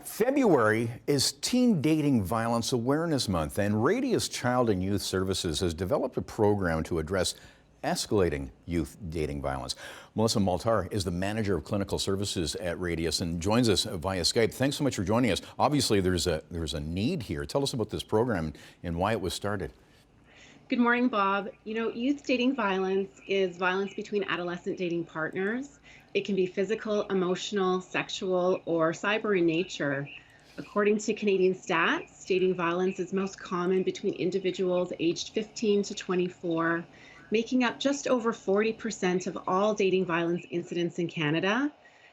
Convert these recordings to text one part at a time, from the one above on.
February is Teen Dating Violence Awareness Month, and Radius Child and Youth Services has developed a program to address escalating youth dating violence. Melissa Maltar is the manager of clinical services at Radius and joins us via Skype. Thanks so much for joining us. Obviously, there's a need here. Tell us about this program and why it was started. Good morning, Bob. Youth dating violence is violence between adolescent dating partners. It can be physical, emotional, sexual, or cyber in nature. According to Canadian stats, dating violence is most common between individuals aged 15 to 24, making up just over 40% of all dating violence incidents in Canada.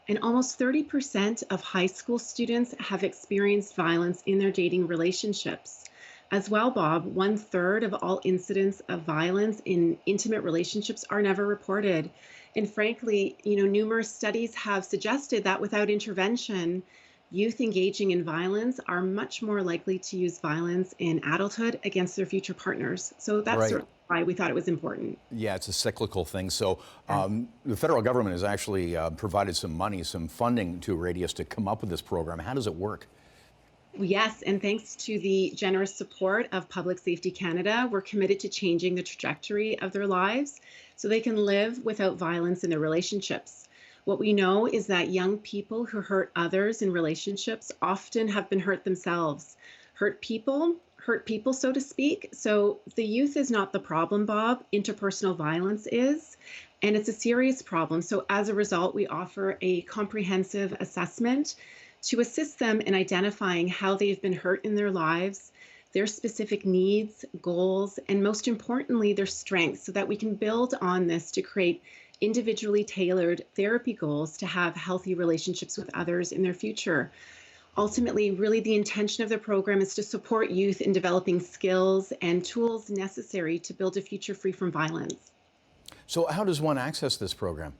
And almost 30% of high school students have experienced violence in their dating relationships. As well, Bob, 1/3 of all incidents of violence in intimate relationships are never reported. And frankly, numerous studies have suggested that without intervention, youth engaging in violence are much more likely to use violence in adulthood against their future partners. So that's Right. sort of why we thought it was important. Yeah, it's a cyclical thing. So the federal government has actually provided some money, some funding to Radius to come up with this program. How does it work? Yes, and thanks to the generous support of Public Safety Canada, we're committed to changing the trajectory of their lives so they can live without violence in their relationships. What we know is that young people who hurt others in relationships often have been hurt themselves. Hurt people, so to speak. So the youth is not the problem, Bob. Interpersonal violence is, and it's a serious problem. So as a result, we offer a comprehensive assessment to assist them in identifying how they've been hurt in their lives, their specific needs, goals, and most importantly, their strengths, so that we can build on this to create individually tailored therapy goals to have healthy relationships with others in their future. Ultimately, really the intention of the program is to support youth in developing skills and tools necessary to build a future free from violence. So how does one access this program?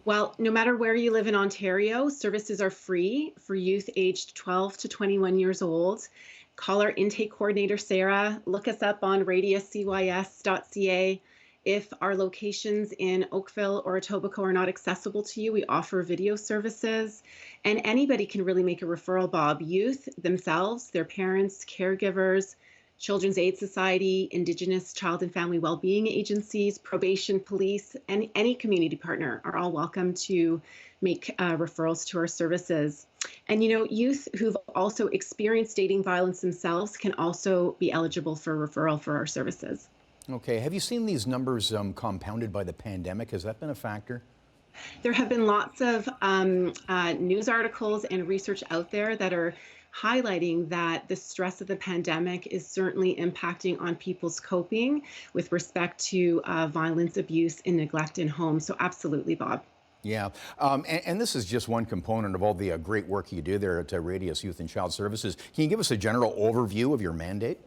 Well, no matter where you live in Ontario, services are free for youth aged 12 to 21 years old. Call our intake coordinator, Sarah. Look us up on radiuscys.ca. If our locations in Oakville or Etobicoke are not accessible to you, we offer video services. And anybody can really make a referral, Bob. Youth themselves, their parents, caregivers, Children's Aid Society, Indigenous Child and Family Wellbeing agencies, probation, police, and any community partner are all welcome to make referrals to our services. And youth who've also experienced dating violence themselves can also be eligible for referral for our services. Okay, have you seen these numbers compounded by the pandemic? Has that been a factor? There have been lots of news articles and research out there that are highlighting that the stress of the pandemic is certainly impacting on people's coping with respect to violence, abuse, and neglect in homes. So absolutely, Bob. Yeah, and this is just one component of all the great work you do there at Radius Youth and Child Services. Can you give us a general overview of your mandate?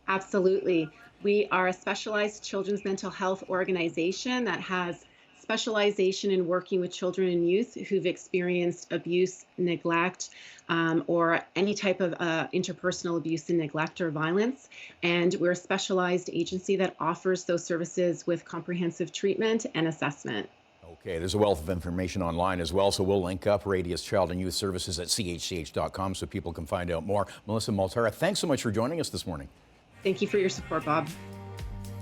Absolutely. We are a specialized children's mental health organization that has specialization in working with children and youth who've experienced abuse, neglect, or any type of interpersonal abuse and neglect or violence. And we're a specialized agency that offers those services with comprehensive treatment and assessment. Okay, there's a wealth of information online as well, so we'll link up Radius Child and Youth Services at chch.com so people can find out more. Melissa Maltar, thanks so much for joining us this morning. Thank you for your support, Bob.